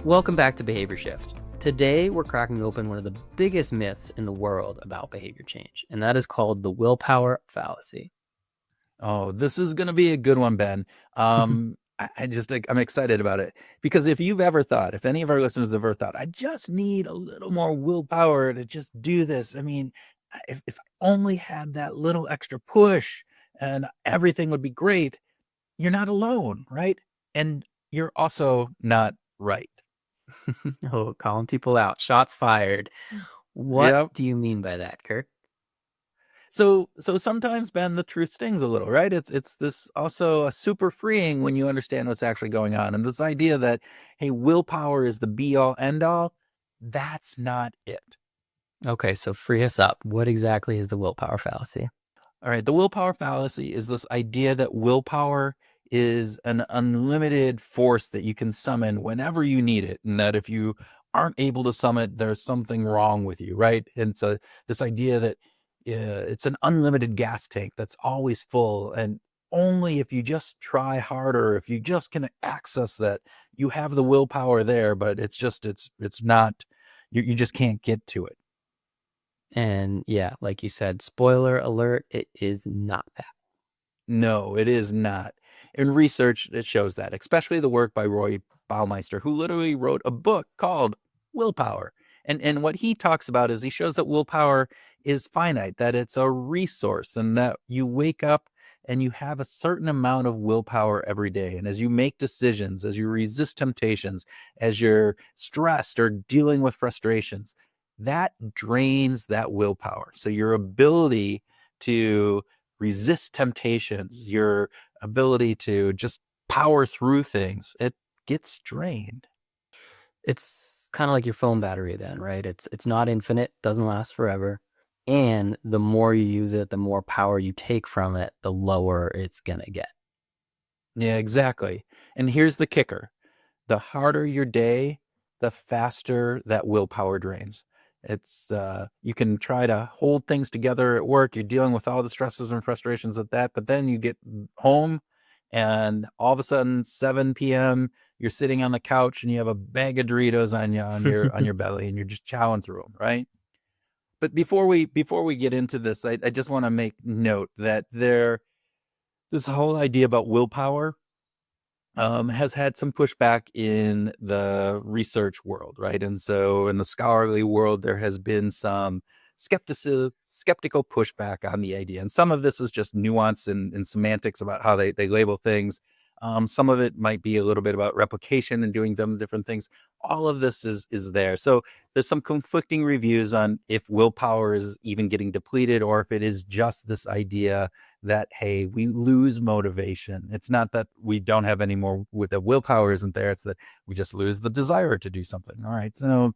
Welcome back to Behavior Shift. Today, we're cracking open one of the biggest myths in the world about behavior change, and that is called the willpower fallacy. Oh, this is going to be a good one, Ben. I'm excited about it because if any of our listeners have ever thought, I just need a little more willpower to just do this. I mean, if I only had that little extra push and everything would be great, you're not alone, right? And you're also not right. Oh, calling people out. Shots fired. What Yeah. do you mean by that, Kirk? So sometimes, Ben, the truth stings a little, right? It's this also a super freeing when you understand what's actually going on. And this idea that, hey, willpower is the be all end all, that's not it. Okay, so free us up. What exactly is the willpower fallacy? All right. The willpower fallacy is this idea that willpower is an unlimited force that you can summon whenever you need it. And that if you aren't able to summon it, there's something wrong with you, right? And so this idea that it's an unlimited gas tank that's always full. And only if you just try harder, if you just can access that, you have the willpower there, but it's not, you just can't get to it. And yeah, like you said, spoiler alert, it is not that. No, it is not. In research, it shows that, especially the work by Roy Baumeister, who literally wrote a book called Willpower. And what he talks about is he shows that willpower is finite, that it's a resource, and that you wake up and you have a certain amount of willpower every day. And as you make decisions, as you resist temptations, as you're stressed or dealing with frustrations, that drains that willpower. So your ability to resist temptations, your ability to just power through things, it gets drained. It's kind of like your phone battery then, right? It's not infinite, doesn't last forever. And the more you use it, the more power you take from it, the lower it's gonna get. Yeah, exactly. And here's the kicker. The harder your day, the faster that willpower drains. It's you can try to hold things together at work. You're dealing with all the stresses and frustrations of that, but then you get home and all of a sudden 7 p.m. you're sitting on the couch and you have a bag of Doritos on your belly and you're just chowing through them, right? But before we get into this, I just want to make note that this whole idea about willpower has had some pushback in the research world, right? And so in the scholarly world, there has been some skeptical pushback on the idea. And some of this is just nuance and semantics about how they label things. Some of it might be a little bit about replication and doing them different things. All of this is there. So there's some conflicting reviews on if willpower is even getting depleted or if it is just this idea that, hey, we lose motivation. It's not that we don't have any more with the willpower isn't there. It's that we just lose the desire to do something. All right. So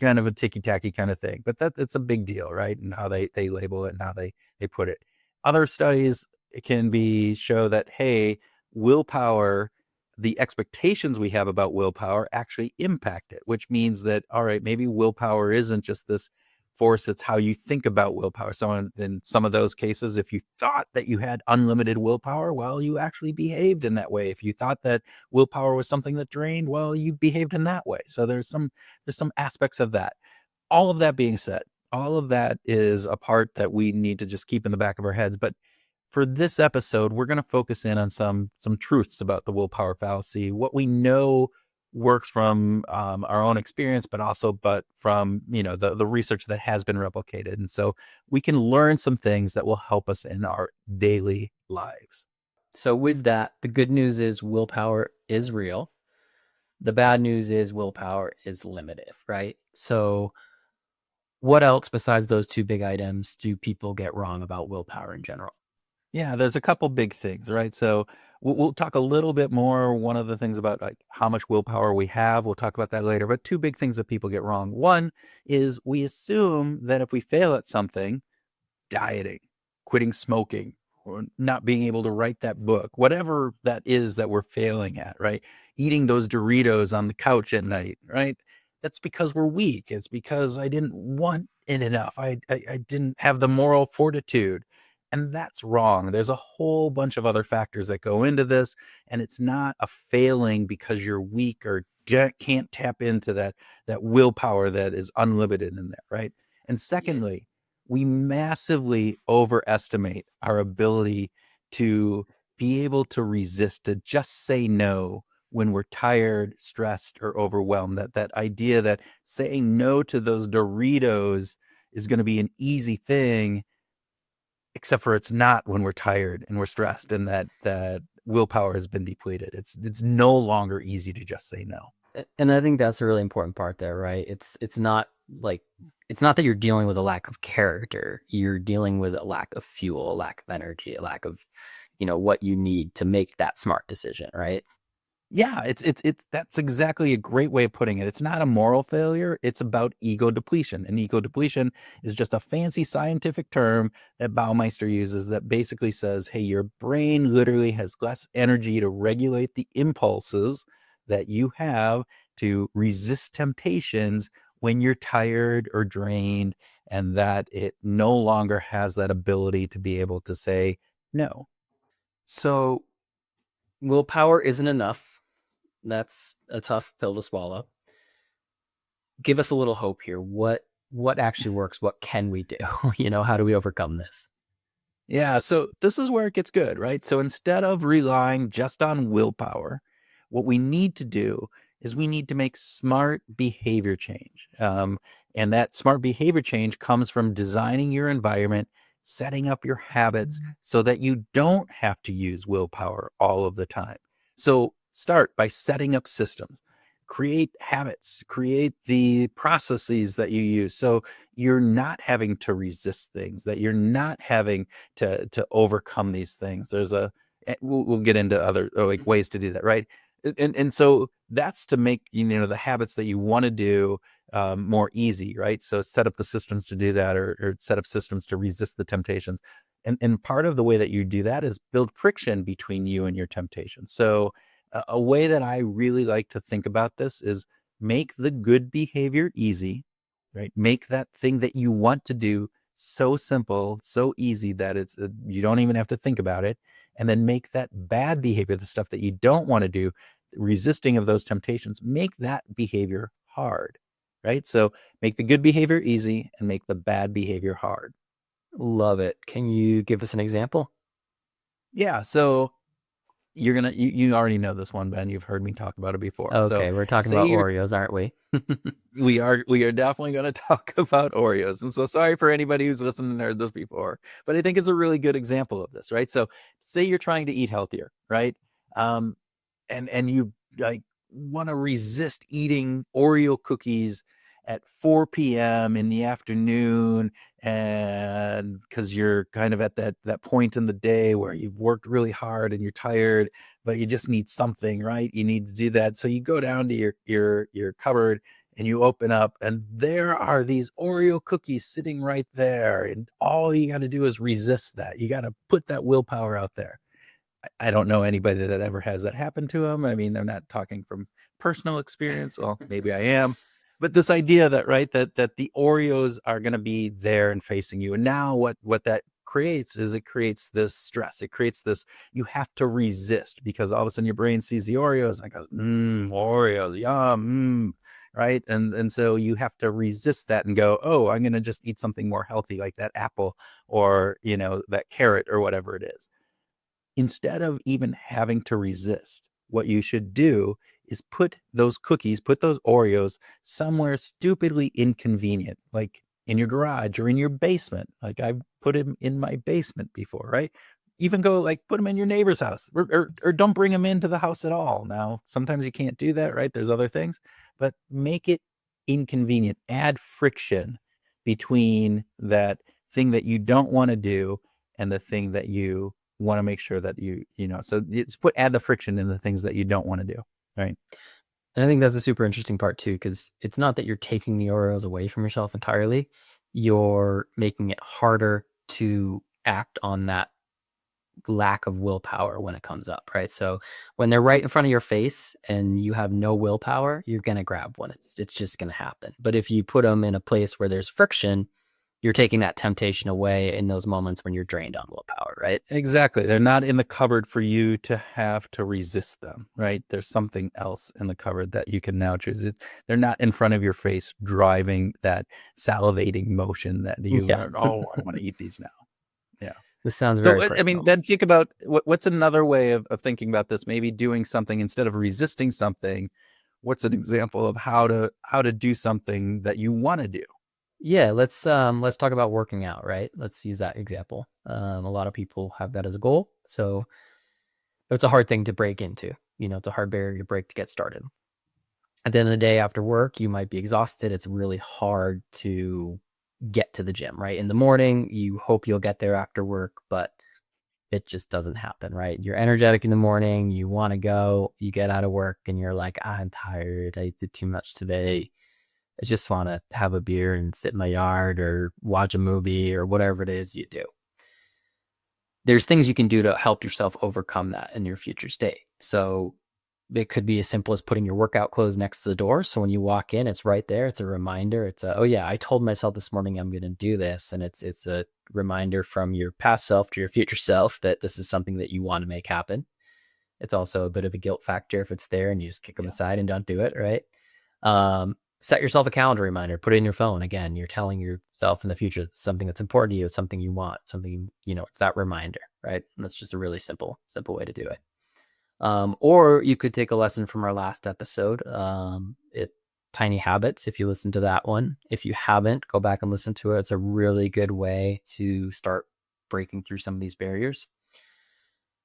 kind of a ticky tacky kind of thing, but it's a big deal, right? And how they label it and how they put it. Other studies can be show that, hey, willpower, the expectations we have about willpower actually impact it, which means that, all right, maybe willpower isn't just this force, it's how you think about willpower. So in some of those cases, if you thought that you had unlimited willpower, well, you actually behaved in that way. If you thought that willpower was something that drained, well, you behaved in that way. So there's some aspects of that. All of that being said, all of that is a part that we need to just keep in the back of our heads. But for this episode, we're going to focus in on some truths about the willpower fallacy, what we know works from our own experience, but from the research that has been replicated, and so we can learn some things that will help us in our daily lives. So with that, the good news is willpower is real. The bad news is willpower is limited, right? So what else besides those two big items do people get wrong about willpower in general? Yeah, there's a couple big things, right? So we'll talk a little bit more. One of the things about like how much willpower we have, we'll talk about that later. But two big things that people get wrong. One is we assume that if we fail at something, dieting, quitting smoking, or not being able to write that book, whatever that is that we're failing at, right? Eating those Doritos on the couch at night, right? That's because we're weak. It's because I didn't want it enough. I didn't have the moral fortitude. And that's wrong. There's a whole bunch of other factors that go into this, and it's not a failing because you're weak or can't tap into that willpower that is unlimited in there, right? And Yeah. secondly, we massively overestimate our ability to be able to resist, to just say no when we're tired, stressed, or overwhelmed. That idea that saying no to those Doritos is going to be an easy thing, except for it's not when we're tired and we're stressed and that willpower has been depleted. It's no longer easy to just say no. And I think that's a really important part there, right? It's not like it's not that you're dealing with a lack of character. You're dealing with a lack of fuel, a lack of energy, a lack of, what you need to make that smart decision, right? Yeah, it's that's exactly a great way of putting it. It's not a moral failure, it's about ego depletion. And ego depletion is just a fancy scientific term that Baumeister uses that basically says, hey, your brain literally has less energy to regulate the impulses that you have to resist temptations when you're tired or drained, and that it no longer has that ability to be able to say no. So willpower isn't enough. That's a tough pill to swallow. Give us a little hope here. What actually works? What can we do? How do we overcome this? Yeah, so this is where it gets good, right? So instead of relying just on willpower, what we need to do is we need to make smart behavior change. And that smart behavior change comes from designing your environment, setting up your habits so that you don't have to use willpower all of the time. So start by setting up systems, create habits, create the processes that you use. So you're not having to resist things, that you're not having to overcome these things. We'll get into other like ways to do that, right? And so that's to make the habits that you want to do more easy, right? So set up the systems to do that, or set up systems to resist the temptations. And part of the way that you do that is build friction between you and your temptation. So a way that I really like to think about this is make the good behavior easy, right? Make that thing that you want to do so simple, so easy that you don't even have to think about it. And then make that bad behavior, the stuff that you don't want to do, resisting of those temptations, make that behavior hard, right? So make the good behavior easy and make the bad behavior hard. Love it. Can you give us an example? Yeah. So you already know this one, Ben. You've heard me talk about it before. So Okay, we're talking say about you're Oreos, aren't we? we are definitely going to talk about Oreos. And so sorry for anybody who's listened and heard this before, but I think it's a really good example of this, right? So say you're trying to eat healthier, right? Um, and you like want to resist eating Oreo cookies at 4 p.m. in the afternoon, and because you're kind of at that point in the day where you've worked really hard and you're tired, but you just need something, right? You need to do that. So you go down to your cupboard and you open up, and there are these Oreo cookies sitting right there. And all you got to do is resist that. You got to put that willpower out there. I don't know anybody that ever has that happen to them. I mean, I'm not talking from personal experience. Well, maybe I am. But this idea that, right, that the Oreos are going to be there and facing you. And now what that creates is it creates this stress. It creates this, you have to resist because all of a sudden your brain sees the Oreos and it goes, Oreos, yum, right? And so you have to resist that and go, oh, I'm going to just eat something more healthy like that apple or, that carrot or whatever it is. Instead of even having to resist, what you should do is put those cookies, put those Oreos somewhere stupidly inconvenient, like in your garage or in your basement. Like I've put them in my basement before, right? Even go like put them in your neighbor's house, or don't bring them into the house at all. Now, sometimes you can't do that, right? There's other things, but make it inconvenient. Add friction between that thing that you don't want to do and the thing that you want to make sure that so it's add the friction in the things that you don't want to do, right? And I think that's a super interesting part too, because it's not that you're taking the Oreos away from yourself entirely. You're making it harder to act on that lack of willpower when it comes up, right? So when they're right in front of your face and you have no willpower, you're gonna grab one. It's just gonna happen. But if you put them in a place where there's friction, you're taking that temptation away in those moments when you're drained on willpower, right? Exactly. They're not in the cupboard for you to have to resist them, right? There's something else in the cupboard that you can now choose. They're not in front of your face driving that salivating motion that you Yeah. are, oh, I want to eat these now. Yeah. This sounds So, very I mean, personal. then think about what's another way of thinking about this, maybe doing something instead of resisting something. What's an example of how to do something that you want to do? Yeah, let's talk about working out, right? Let's use that example. A lot of people have that as a goal, so it's a hard thing to break into. It's a hard barrier to break to get started. At the end of the day, after work, you might be exhausted. It's really hard to get to the gym, right? In the morning, you hope you'll get there after work, but it just doesn't happen, right? You're energetic in the morning, you want to go, you get out of work, and you're like, I'm tired. I did too much today. I just want to have a beer and sit in my yard or watch a movie or whatever it is you do. There's things you can do to help yourself overcome that in your future state. So it could be as simple as putting your workout clothes next to the door. So when you walk in, it's right there. It's a reminder. Oh yeah, I told myself this morning I'm going to do this. And it's a reminder from your past self to your future self that this is something that you want to make happen. It's also a bit of a guilt factor if it's there and you just kick them aside and don't do it, right? Set yourself a calendar reminder, put it in your phone. Again, you're telling yourself in the future something that's important to you, it's something you want, something, it's that reminder, right? And that's just a really simple way to do it. Or you could take a lesson from our last episode, Tiny Habits, if you listen to that one. If you haven't, go back and listen to it. It's a really good way to start breaking through some of these barriers.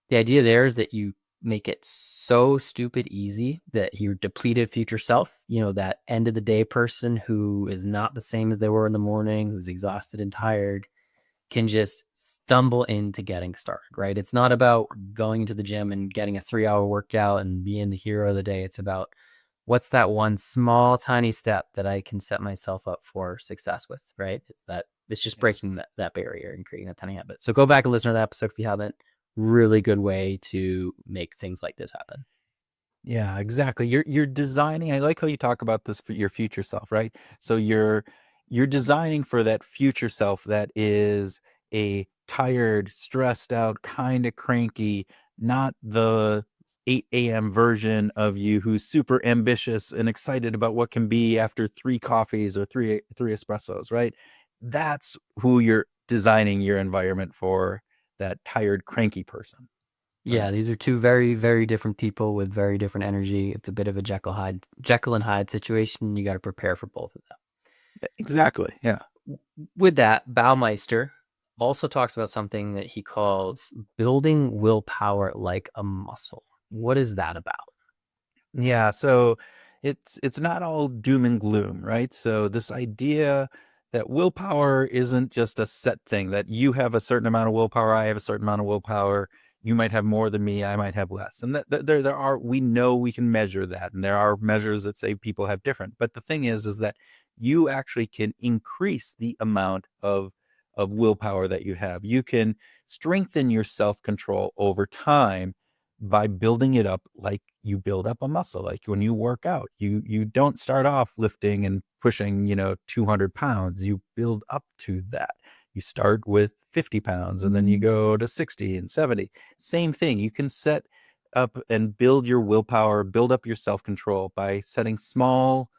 The idea there is that you make it so stupid easy that your depleted future self, that end of the day person who is not the same as they were in the morning, who's exhausted and tired, can just stumble into getting started, right? It's not about going to the gym and getting a 3-hour workout and being the hero of the day. It's about what's that one small, tiny step that I can set myself up for success with, right? It's just breaking that barrier and creating a tiny habit. So go back and listen to that episode if you haven't. Really good way to make things like this happen. Yeah, exactly. You're designing. I like how you talk about this for your future self, right? So you're designing for that future self that is a tired, stressed out, kind of cranky, not the 8 a.m. version of you who's super ambitious and excited about what can be after 3 coffees or three espressos, right? That's who you're designing your environment for, that tired, cranky person. Yeah, Right. these are two very, very different people with very different energy. It's a bit of a Jekyll and Hyde situation. You got to prepare for both of Exactly. Yeah. them. With that, Baumeister also talks about something that he calls building willpower like a muscle. What is that about? Yeah, so it's not all doom and gloom, right? So this idea that willpower isn't just a set thing, that you have a certain amount of willpower, I have a certain amount of willpower, you might have more than me, I might have less. And that there are, we know we can measure that, and there are measures that say people have different. But the thing is that you actually can increase the amount of willpower that you have. You can strengthen your self-control over time by building it up like you build up a muscle. Like when you work out, you don't start off lifting and pushing 200 pounds. You build up to that. You start with 50 pounds and then you go to 60 and 70. Same thing. You can set up and build your willpower, build up your self-control by setting small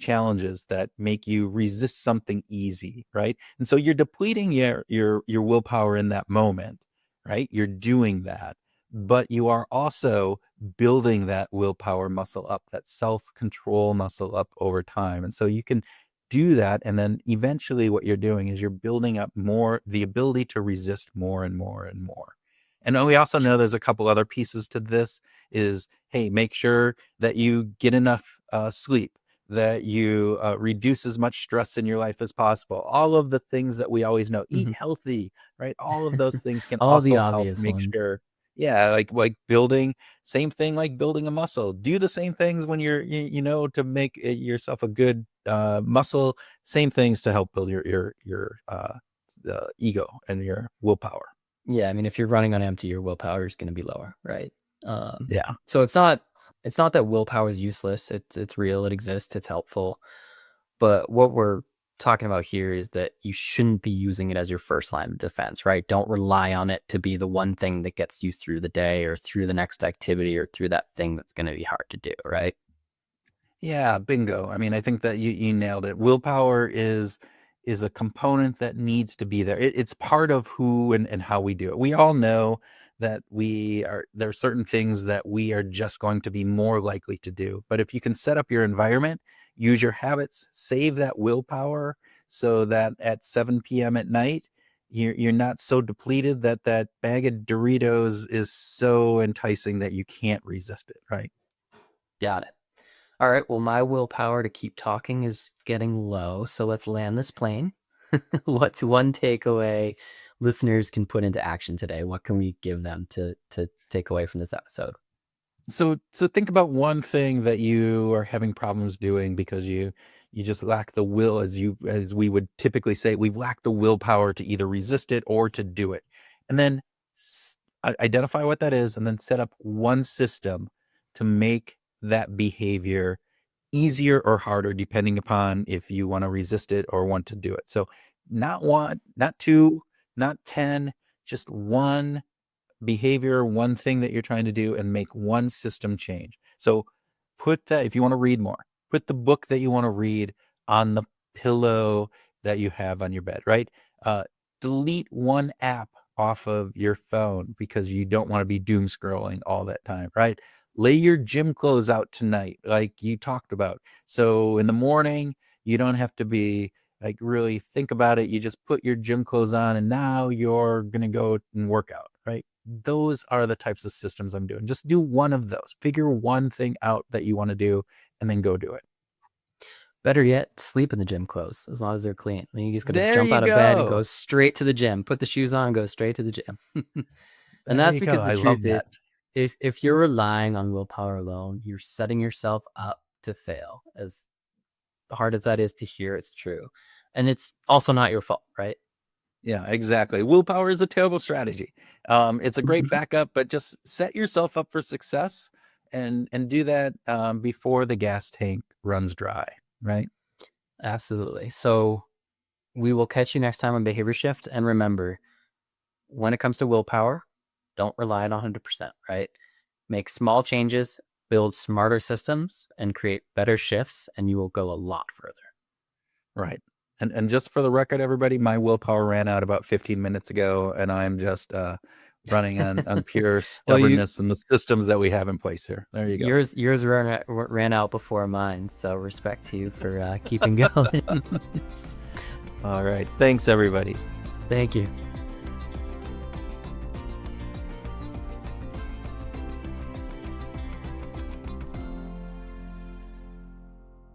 challenges that make you resist something easy, right? And so you're depleting your willpower in that moment, right? You're doing that, but you are also building that willpower muscle up, that self-control muscle up over time. And so you can do that, and then eventually what you're doing is you're building up more the ability to resist more and more and more. And we also know there's a couple other pieces to this is, hey, make sure that you get enough sleep, that you reduce as much stress in your life as possible. All of the things that we always know, eat Mhm. healthy, right? All of those things can All the also help obvious make ones. sure, yeah, like building, same thing like building a muscle. Do the same things when you're, to make yourself a good muscle, same things to help build your ego and your willpower. Yeah, I mean, if you're running on empty, your willpower is going to be lower, right? Yeah. So it's not that willpower is useless. It's real. It exists. It's helpful. But what we're talking about here is that you shouldn't be using it as your first line of defense, right? Don't rely on it to be the one thing that gets you through the day or through the next activity or through that thing that's going to be hard to do, right? Yeah, bingo. I mean, I think that you nailed it. Willpower is a component that needs to be there. It's part of who and how we do it. We all know that there are certain things that we are just going to be more likely to do. But if you can set up your environment, use your habits, save that willpower so that at 7 p.m. at night, you're not so depleted that that bag of Doritos is so enticing that you can't resist it, right? Got it. All right. Well, my willpower to keep talking is getting low. So let's land this plane. What's one takeaway listeners can put into action today? What can we give them to take away from this episode? So think about one thing that you are having problems doing because you just lack the will, as we would typically say, we lack the willpower to either resist it or to do it. And then identify what that is and then set up one system to make that behavior easier or harder depending upon if you want to resist it or want to do it. So not one, not two, not 10, just one behavior, one thing that you're trying to do, and make one system change. So put that, if you want to read more, put the book that you want to read on the pillow that you have on your bed, right? Delete one app off of your phone because you don't want to be doom scrolling all that time, right? Lay your gym clothes out tonight, like you talked about. So in the morning, you don't have to be like really think about it. You just put your gym clothes on and now you're going to go and work out, right? Those are the types of systems I'm doing. Just do one of those. Figure one thing out that you want to do and then go do it. Better yet, sleep in the gym clothes as long as they're clean. Then you just got to There jump you out of bed and go go. straight to the gym. Put the shoes on and go straight to the gym. And There that's you go. because the I truth love is, that. if you're relying on willpower alone, you're setting yourself up to fail. As hard as that is to hear, it's true. And it's also not your fault, right? Yeah, exactly. Willpower is a terrible strategy. It's a great backup, but just set yourself up for success and do that before the gas tank runs dry, right? Absolutely. So we will catch you next time on Behavior Shift. And remember, when it comes to willpower, don't rely on 100%, right? Make small changes, build smarter systems, and create better shifts, and you will go a lot further. Right. And just for the record, everybody, my willpower ran out about 15 minutes ago, and I'm just running on pure stubbornness and the systems that we have in place here. There you go. Yours ran out before mine, so respect to you for keeping going. All right. Thanks, everybody. Thank you.